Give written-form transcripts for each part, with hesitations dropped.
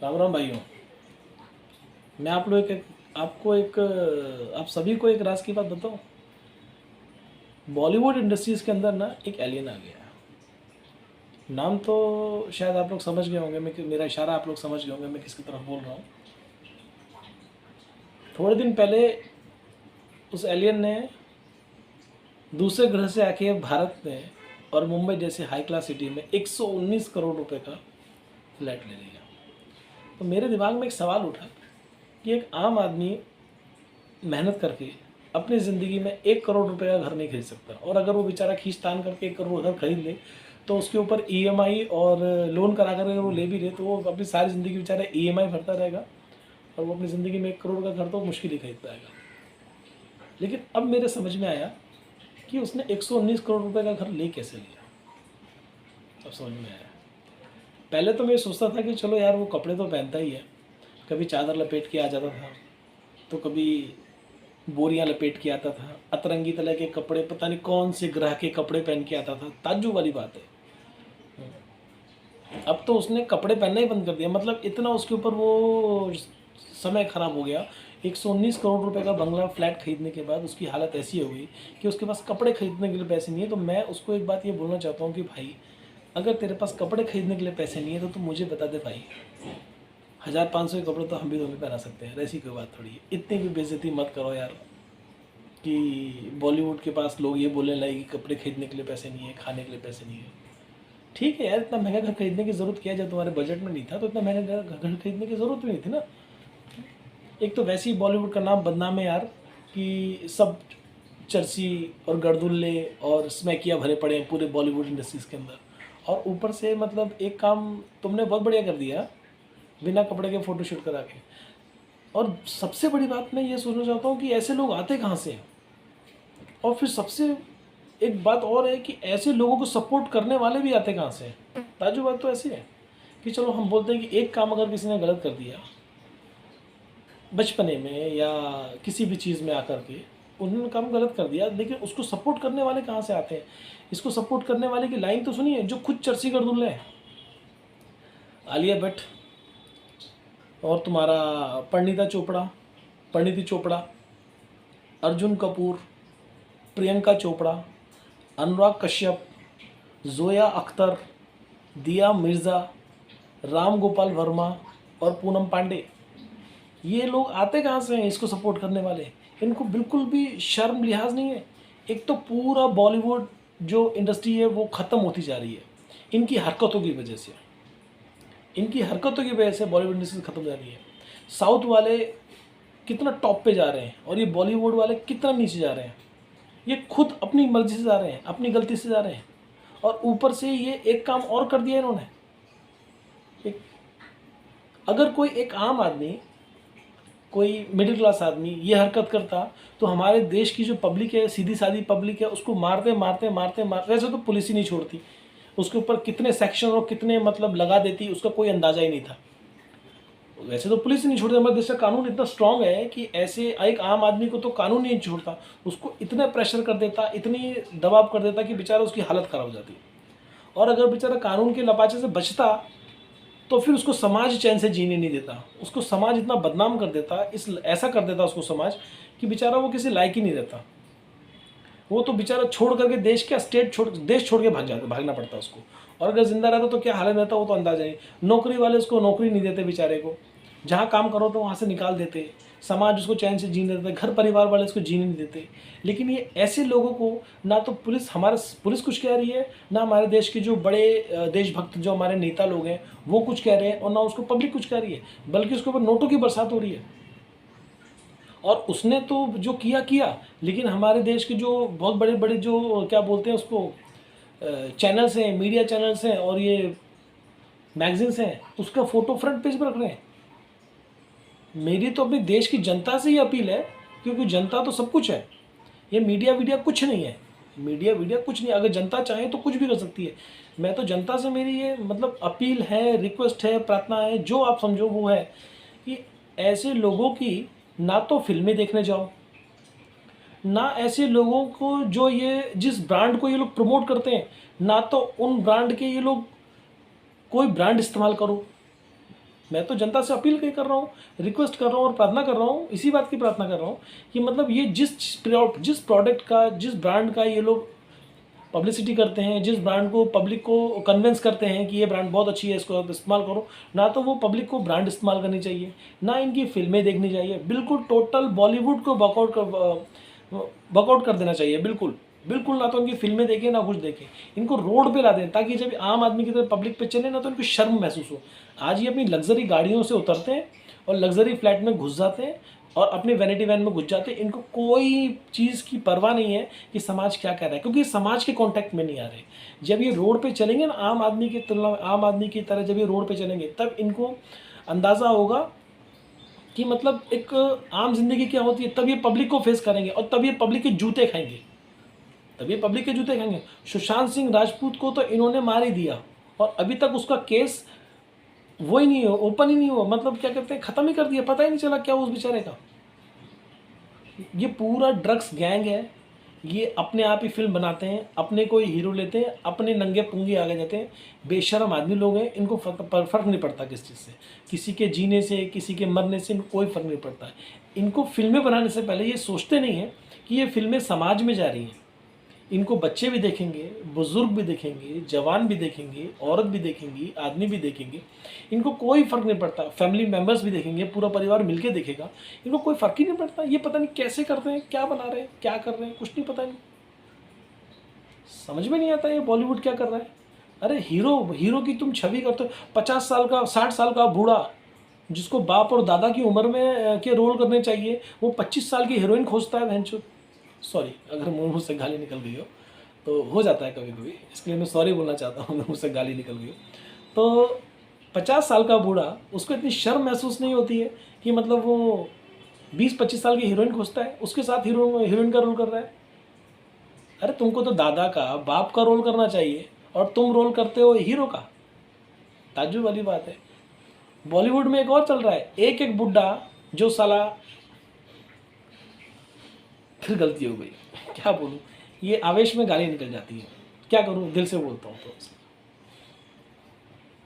राम राम भाइयों। मैं आप लोग एक आपको एक आप सभी को एक राज की बात बताऊं। बॉलीवुड इंडस्ट्रीज़ के अंदर ना एक एलियन आ गया है। नाम तो शायद आप लोग समझ गए होंगे, मेरा इशारा आप लोग समझ गए होंगे मैं किसकी तरफ बोल रहा हूँ। थोड़े दिन पहले उस एलियन ने दूसरे ग्रह से आके भारत में और मुंबई जैसे हाई क्लास सिटी में 119 करोड़ रुपए का फ्लैट ले लिया। तो मेरे दिमाग में एक सवाल उठा कि एक आम आदमी मेहनत करके अपनी ज़िंदगी में 1 करोड़ रुपए का घर नहीं खरीद सकता, और अगर वो बेचारा खींचतान करके 1 करोड़ घर खरीद ले तो उसके ऊपर ईएमआई और लोन करा कर अगर वो ले भी ले तो वो अपनी सारी ज़िंदगी बेचारा ईएमआई भरता रहेगा, और वो अपनी ज़िंदगी में 1 करोड़ का घर तो मुश्किल ही खरीद पाएगा। लेकिन अब मेरे समझ में आया कि उसने 119 करोड़ रुपए का घर ले कैसे लिया। अब समझ में आया। पहले तो मैं सोचता था कि चलो यार वो कपड़े तो पहनता ही है, कभी चादर लपेट के आ जाता था, तो कभी बोरियां लपेट के आता था, अतरंगी तरह के कपड़े, पता नहीं कौन से ग्रह के कपड़े पहन के आता था। ताज्जुब वाली बात है। अब तो उसने कपड़े पहनना ही बंद कर दिया, मतलब इतना उसके ऊपर वो समय खराब हो गया। 119 करोड़ रुपए का बंगला फ्लैट खरीदने के बाद उसकी हालत ऐसी हो गई कि उसके पास कपड़े खरीदने के लिए पैसे नहीं है। तो मैं उसको एक बात ये बोलना चाहता हूँ कि भाई, अगर तेरे पास कपड़े खरीदने के लिए पैसे नहीं है तो तू मुझे बता दे भाई। 1500 के कपड़े तो हम भी तुम्हें पहना सकते हैं, ऐसी कोई बात थोड़ी है। इतनी भी बेइज्जती मत करो यार कि बॉलीवुड के पास लोग ये बोलने लगे कि कपड़े खरीदने के लिए पैसे नहीं है, खाने के लिए पैसे नहीं है। ठीक है यार, इतना महंगा घर खरीदने की ज़रूरत क्या है? जब तुम्हारे बजट में नहीं था तो इतना महंगा घर खरीदने की ज़रूरत भी नहीं थी ना। एक तो वैसे ही बॉलीवुड का नाम बदनाम है यार, कि सब चर्ची और गर्दुल्ले और स्मैकिया भरे पड़े हैं पूरे बॉलीवुड इंडस्ट्रीज़ के अंदर। और ऊपर से मतलब एक काम तुमने बहुत बढ़िया कर दिया, बिना कपड़े के फ़ोटोशूट करा के। और सबसे बड़ी बात मैं ये सोचना चाहता हूँ कि ऐसे लोग आते कहाँ से हैं? और फिर सबसे एक बात और है कि ऐसे लोगों को सपोर्ट करने वाले भी आते कहाँ से हैं? ताजु बात तो ऐसी है कि चलो हम बोलते हैं कि एक काम अगर किसी ने गलत कर दिया बचपने में या किसी भी चीज़ में आकर के, उन्होंने काम गलत कर दिया, लेकिन उसको सपोर्ट करने वाले कहाँ से आते हैं? इसको सपोर्ट करने वाले की लाइन तो सुनिए, जो खुद चर्ची कर दुल्ले हैं। आलिया भट्ट और तुम्हारा परिणीति चोपड़ा, अर्जुन कपूर, प्रियंका चोपड़ा, अनुराग कश्यप, जोया अख्तर, दिया मिर्ज़ा, राम गोपाल वर्मा और पूनम पांडे, ये लोग आते कहाँ से हैं इसको सपोर्ट करने वाले? इनको बिल्कुल भी शर्म लिहाज नहीं है। एक तो पूरा बॉलीवुड जो इंडस्ट्री है वो ख़त्म होती जा रही है इनकी हरकतों की वजह से। इनकी हरकतों की वजह से बॉलीवुड इंडस्ट्री खत्म हो जा रही है। साउथ वाले कितना टॉप पे जा रहे हैं और ये बॉलीवुड वाले कितना नीचे जा रहे हैं। ये खुद अपनी मर्जी से जा रहे हैं, अपनी गलती से जा रहे हैं। और ऊपर से ये एक काम और कर दिया इन्होंने। एक अगर कोई एक आम आदमी, कोई मिडिल क्लास आदमी ये हरकत करता तो हमारे देश की जो पब्लिक है, सीधी सादी पब्लिक है, उसको मारते मारते मारते मारते, वैसे तो पुलिस ही नहीं छोड़ती, उसके ऊपर कितने सेक्शन और कितने मतलब लगा देती उसका कोई अंदाज़ा ही नहीं था। वैसे तो पुलिस ही नहीं छोड़ती, हमारे देश का कानून इतना स्ट्रांग है कि ऐसे एक आम आदमी को तो कानून नहीं छोड़ता, उसको इतना प्रेशर कर देता, इतनी दबाव कर देता कि बेचारा उसकी हालत ख़राब हो जाती। और अगर बेचारा कानून के लपाचे से बचता तो फिर उसको समाज चैन से जीने नहीं देता, उसको समाज इतना बदनाम कर देता, ऐसा कर देता उसको समाज कि बेचारा वो किसी लायक ही नहीं रहता। वो तो बेचारा छोड़ करके देश छोड़ के भागना पड़ता उसको। और अगर जिंदा रहता तो क्या हालत रहता वो तो अंदाजा नहीं। नौकरी वाले उसको नौकरी नहीं देते बेचारे को, जहाँ काम करो तो वहाँ से निकाल देते, समाज उसको चैन से जीने देते, घर परिवार वाले उसको जीने नहीं देते। लेकिन ये ऐसे लोगों को ना तो पुलिस कुछ कह रही है, ना हमारे देश के जो बड़े देशभक्त जो हमारे नेता लोग हैं वो कुछ कह रहे हैं, और ना उसको पब्लिक कुछ कह रही है, बल्कि उसके ऊपर नोटों की बरसात हो रही है। और उसने तो जो किया किया, लेकिन हमारे देश के जो बहुत बड़े बड़े जो क्या बोलते हैं उसको चैनल्स हैं, मीडिया चैनल्स हैं और ये मैगजीन्स हैं, उसका फ़ोटो फ्रंट पेज पर रख रहे हैं। मेरी तो अपने देश की जनता से ही अपील है, क्योंकि जनता तो सब कुछ है, ये मीडिया कुछ नहीं है। मीडिया कुछ नहीं, अगर जनता चाहे तो कुछ भी कर सकती है। मैं तो जनता से मेरी ये मतलब अपील है, रिक्वेस्ट है, प्रार्थना है, जो आप समझो वो है कि ऐसे लोगों की ना तो फिल्में देखने जाओ, ना ऐसे लोगों को जो ये जिस ब्रांड को ये लोग प्रमोट करते हैं, ना तो उन ब्रांड के ये लोग कोई ब्रांड इस्तेमाल करो। मैं तो जनता से अपील कर रहा हूँ, रिक्वेस्ट कर रहा हूँ और प्रार्थना कर रहा हूँ, इसी बात की प्रार्थना कर रहा हूँ कि मतलब ये जिस प्रोडक्ट का, जिस ब्रांड का ये लोग पब्लिसिटी करते हैं, जिस ब्रांड को पब्लिक को कन्विंस करते हैं कि ये ब्रांड बहुत अच्छी है, इसको आप इस्तेमाल करो, ना तो वो पब्लिक को ब्रांड इस्तेमाल करनी चाहिए, ना इनकी फिल्में देखनी चाहिए। बिल्कुल टोटल बॉलीवुड को वर्कआउट कर देना चाहिए, बिल्कुल बिल्कुल। ना तो इनकी फिल्में देखें ना कुछ देखें, इनको रोड पे ला दें ताकि जब आम आदमी की तरह पब्लिक पे चले ना तो इनको शर्म महसूस हो। आज ये अपनी लग्जरी गाड़ियों से उतरते हैं और लग्जरी फ्लैट में घुस जाते हैं और अपने वैनिटी वैन में घुस जाते हैं। इनको कोई चीज़ की परवाह नहीं है कि समाज क्या कह रहा है, क्योंकि समाज के कांटेक्ट में नहीं आ रहे। जब ये रोड पे चलेंगे ना आम आदमी की तुलना में, आम आदमी की तरह जब ये रोड पे चलेंगे तब इनको अंदाज़ा होगा कि मतलब एक आम जिंदगी क्या होती है। तब ये पब्लिक को फेस करेंगे और तब ये पब्लिक के जूते खाएंगे, तब ये पब्लिक के जूते खाएंगे। सुशांत सिंह राजपूत को तो इन्होंने मार ही दिया और अभी तक उसका केस वो ही नहीं हो, ओपन ही नहीं हुआ, मतलब क्या कहते हैं, ख़त्म ही कर दिया। पता ही नहीं चला क्या उस बेचारे का। ये पूरा ड्रग्स गैंग है। ये अपने आप ही फिल्म बनाते हैं, अपने को ही हीरो लेते हैं, अपने नंगे पुंगे आगे जाते हैं। बेशर्म आदमी लोग हैं, इनको फ़र्क नहीं पड़ता किस चीज़ से, किसी के जीने से, किसी के मरने से इनको कोई फ़र्क नहीं पड़ता है। इनको फिल्में बनाने से पहले ये सोचते नहीं हैं कि ये फिल्में समाज में जा रही हैं। इनको बच्चे भी देखेंगे, बुज़ुर्ग भी देखेंगे, जवान भी देखेंगे, औरत भी देखेंगी, आदमी भी देखेंगे। इनको कोई फ़र्क नहीं पड़ता। फैमिली मेम्बर्स भी देखेंगे, पूरा परिवार मिलके देखेगा। इनको कोई फ़र्क ही नहीं पड़ता। ये पता नहीं कैसे करते हैं, क्या बना रहे हैं, क्या कर रहे हैं, कुछ नहीं पता नहीं। समझ में नहीं आता ये बॉलीवुड क्या कर रहा है। अरे हीरो की तुम छवि करते हो। 50 साल का, 60 साल का बूढ़ा जिसको बाप और दादा की उम्र में के रोल करने चाहिए, वो 25 साल की हीरोइन खोजता है। भैंचो, सॉरी अगर मुँह से गाली निकल गई हो, हो जाता है कभी कभी, इसके लिए मैं सॉरी बोलना चाहता हूँ अगर मुझसे गाली निकल गई हो। तो 50 साल का बूढ़ा, उसको इतनी शर्म महसूस नहीं होती है कि मतलब वो 20-25 साल की हीरोइन खोजता है, उसके साथ हीरोइन का रोल कर रहा है। अरे तुमको तो दादा का, बाप का रोल करना चाहिए और तुम रोल करते हो हीरो का। ताज्जुब वाली बात है। बॉलीवुड में एक और चल रहा है, एक एक बुड्ढा जो साला, फिर गलती हो गई, क्या बोलूँ, ये आवेश में गाली निकल जाती है, क्या करूँ, दिल से बोलता हूँ तो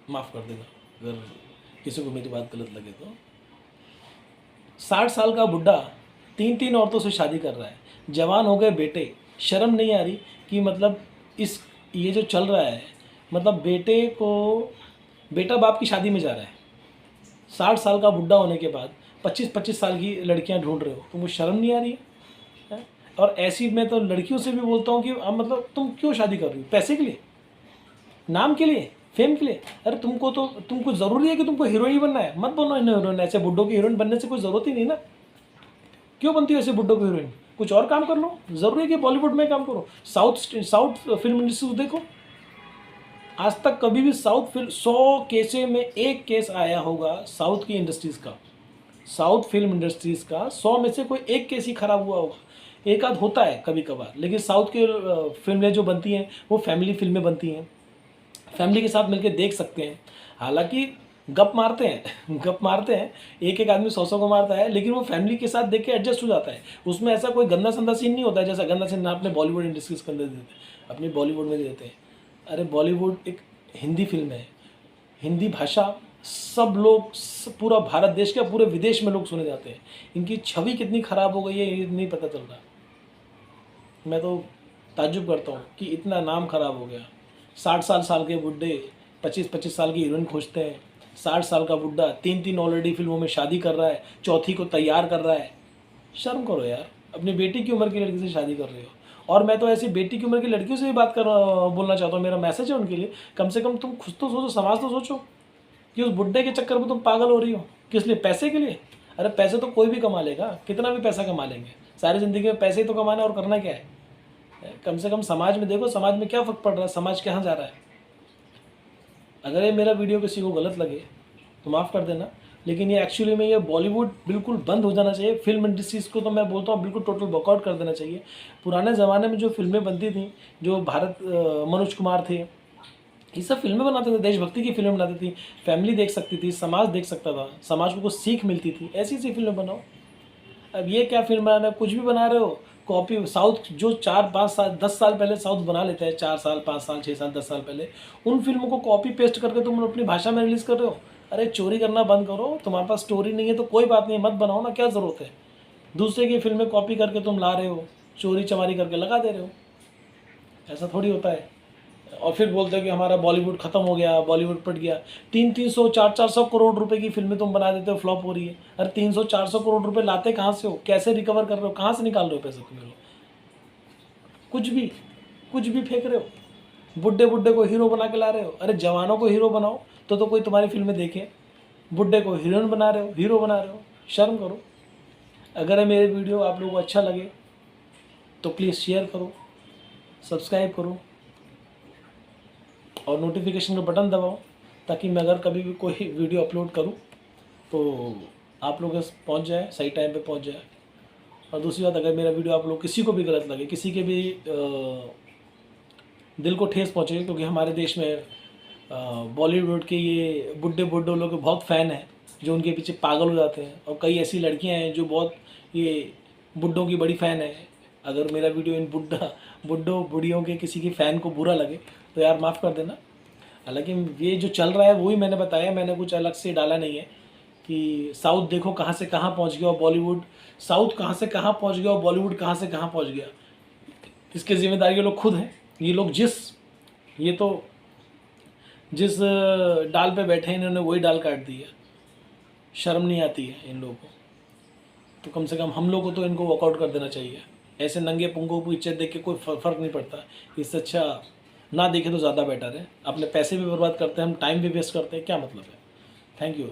माफ़ कर देना अगर किसी को मेरी बात गलत लगे तो। 60 साल का बुड्ढा 3-3 औरतों से शादी कर रहा है, जवान हो गए बेटे। शर्म नहीं आ रही कि मतलब ये जो चल रहा है, मतलब बेटा बाप की शादी में जा रहा है। 60 साल का बुड्ढा होने के बाद 25-25 साल की लड़कियां ढूंढ रहे हो, तुमको शर्म नहीं आ रही है? और ऐसी मैं तो लड़कियों से भी बोलता हूँ कि मतलब तुम क्यों शादी कर रही हो, पैसे के लिए, नाम के लिए, फेम के लिए? अरे तुमको ज़रूरी है कि तुमको हीरोइन बनना है, मत बनो हीरोइन। ऐसे बुड्ढों की हीरोइन बनने से कोई ज़रूरत ही नहीं ना। क्यों बनती हो ऐसे बुड्ढों की हीरोइन? कुछ और काम कर लो। ज़रूरी है कि बॉलीवुड में काम करो। साउथ फिल्म इंडस्ट्री को देखो, आज तक कभी भी साउथ फिल्म 100 केसें में 1 केस आया होगा साउथ की इंडस्ट्रीज़ का, साउथ फिल्म इंडस्ट्रीज़ का 100 में से कोई 1 केस ही खराब हुआ होगा। एक आध होता है कभी कभार, लेकिन साउथ की फिल्में जो बनती हैं वो फैमिली फिल्में बनती हैं, फैमिली के साथ मिलकर देख सकते हैं। हालांकि गप मारते हैं, एक एक आदमी 100 को मारता है, लेकिन वो फैमिली के साथ देख के एडजस्ट हो जाता है। उसमें ऐसा कोई गंदा संदा सीन नहीं होता है जैसा गंदा सीन अपने बॉलीवुड इंडस्ट्रीज के अंदर देते हैं, अपनी बॉलीवुड में देते हैं। अरे बॉलीवुड एक हिंदी फिल्म है, हिंदी भाषा सब लोग, पूरा भारत देश का, पूरे विदेश में लोग सुने जाते हैं। इनकी छवि कितनी ख़राब हो गई है ये नहीं पता चल रहा। मैं तो ताज्जुब करता हूँ कि इतना नाम खराब हो गया। 60 साल के बुड्ढे 25-25 साल की हीरोइन खोजते हैं। 60 साल का बुड्ढा 3-3 ऑलरेडी फिल्मों में शादी कर रहा है, चौथी को तैयार कर रहा है। शर्म करो यार, अपनी बेटी की उम्र की लड़की से शादी कर रहे हो। और मैं तो ऐसी बेटी की उम्र की लड़कियों से भी बोलना चाहता हूँ, मेरा मैसेज है उनके लिए, कम से कम तुम खुद तो सोचो, समाज तो सोचो कि उस बुड्ढे के चक्कर में तुम पागल हो रही हो। किस लिए? पैसे के लिए। अरे पैसे तो कोई भी कमा लेगा, कितना भी पैसा कमा लेंगे, सारी ज़िंदगी में पैसे ही तो कमाना है, और करना क्या है। कम से कम समाज में देखो, समाज में क्या फ़र्क पड़ रहा है, समाज कहाँ जा रहा है। अगर ये मेरा वीडियो किसी को गलत लगे तो माफ़ कर देना, लेकिन ये एक्चुअली में ये बॉलीवुड बिल्कुल बंद हो जाना चाहिए। फिल्म इंडस्ट्रीज़ को तो मैं बोलता हूँ बिल्कुल टोटल बॉयकॉट कर देना चाहिए। पुराने ज़माने में जो फिल्में बनती थी, जो मनोज कुमार थे, ये सब फिल्में बनाते थे, देशभक्ति की फिल्में बनाती थी, फैमिली देख सकती थी, समाज देख सकता था, समाज को कुछ सीख मिलती थी, ऐसी फिल्में बनाओ। अब ये क्या फिल्म बना रहे हो, कुछ भी बना रहे हो, कॉपी। साउथ जो 4-5 साल 10 साल पहले साउथ बना लेते हैं, 4 साल 5 साल 6 साल 10 साल पहले, उन फिल्मों को कॉपी पेस्ट करके तुम अपनी भाषा में रिलीज़ कर रहे हो। अरे चोरी करना बंद करो, तुम्हारे पास स्टोरी नहीं है तो कोई बात नहीं, मत बनाओ ना, क्या ज़रूरत है। दूसरे की फिल्में कॉपी करके तुम ला रहे हो, चोरी चमारी करके लगा दे रहे हो, ऐसा थोड़ी होता है। और फिर बोलते हो कि हमारा बॉलीवुड ख़त्म हो गया, बॉलीवुड पट गया। 300 400 करोड़ रुपए की फिल्में तुम बना देते हो, फ्लॉप हो रही है। अरे 300 400 करोड़ रुपए लाते कहाँ से हो, कैसे रिकवर कर रहे हो, कहाँ से निकाल रहे हो पैसे तुम्हें लोग? कुछ भी फेंक रहे हो। बुड्ढे बुड्ढे को हीरो बना के ला रहे हो। अरे जवानों को हीरो बनाओ तो कोई तुम्हारी फिल्में देखे। बुड्ढे को हीरोइन बना रहे हो, हीरो बना रहे हो, शर्म करो। अगर ये मेरे वीडियो आप लोगों को अच्छा लगे तो प्लीज़ शेयर करो, सब्सक्राइब करो और नोटिफिकेशन का बटन दबाओ, ताकि मैं अगर कभी भी कोई वीडियो अपलोड करूं तो आप लोग पहुंच जाए, सही टाइम पे पहुंच जाए। और दूसरी बात, अगर मेरा वीडियो आप लोग किसी को भी गलत लगे, किसी के भी दिल को ठेस पहुंचे, क्योंकि हमारे देश में बॉलीवुड के ये बुड्ढे बुड्ढों लोग बहुत फ़ैन हैं जो उनके पीछे पागल हो जाते हैं, और कई ऐसी लड़कियां हैं जो बहुत ये बुड्ढों की बड़ी फ़ैन है। अगर मेरा वीडियो इन बुड्ढों बुढ़ियों के किसी की फ़ैन को बुरा लगे तो यार माफ़ कर देना। हालांकि ये जो चल रहा है वही मैंने बताया, मैंने कुछ अलग से डाला नहीं है कि साउथ देखो कहाँ से कहाँ पहुँच गया और बॉलीवुड, साउथ कहाँ से कहाँ पहुँच गया और बॉलीवुड कहाँ से कहाँ पहुँच गया। इसके ज़िम्मेदार ये लोग खुद हैं। ये लोग जिस डाल पे बैठे हैं इन्होंने वही डाल काट दी है। शर्म नहीं आती है इन लोगों को, तो कम से कम हम लोग को तो इनको वॉकआउट कर देना चाहिए। ऐसे नंगे पुंगों को पिक्चर देख के कोई फ़र्क नहीं पड़ता। इससे अच्छा ना देखे तो ज़्यादा बेटर है। अपने पैसे भी बर्बाद करते हैं हम, टाइम भी वेस्ट करते हैं, क्या मतलब है। Thank you.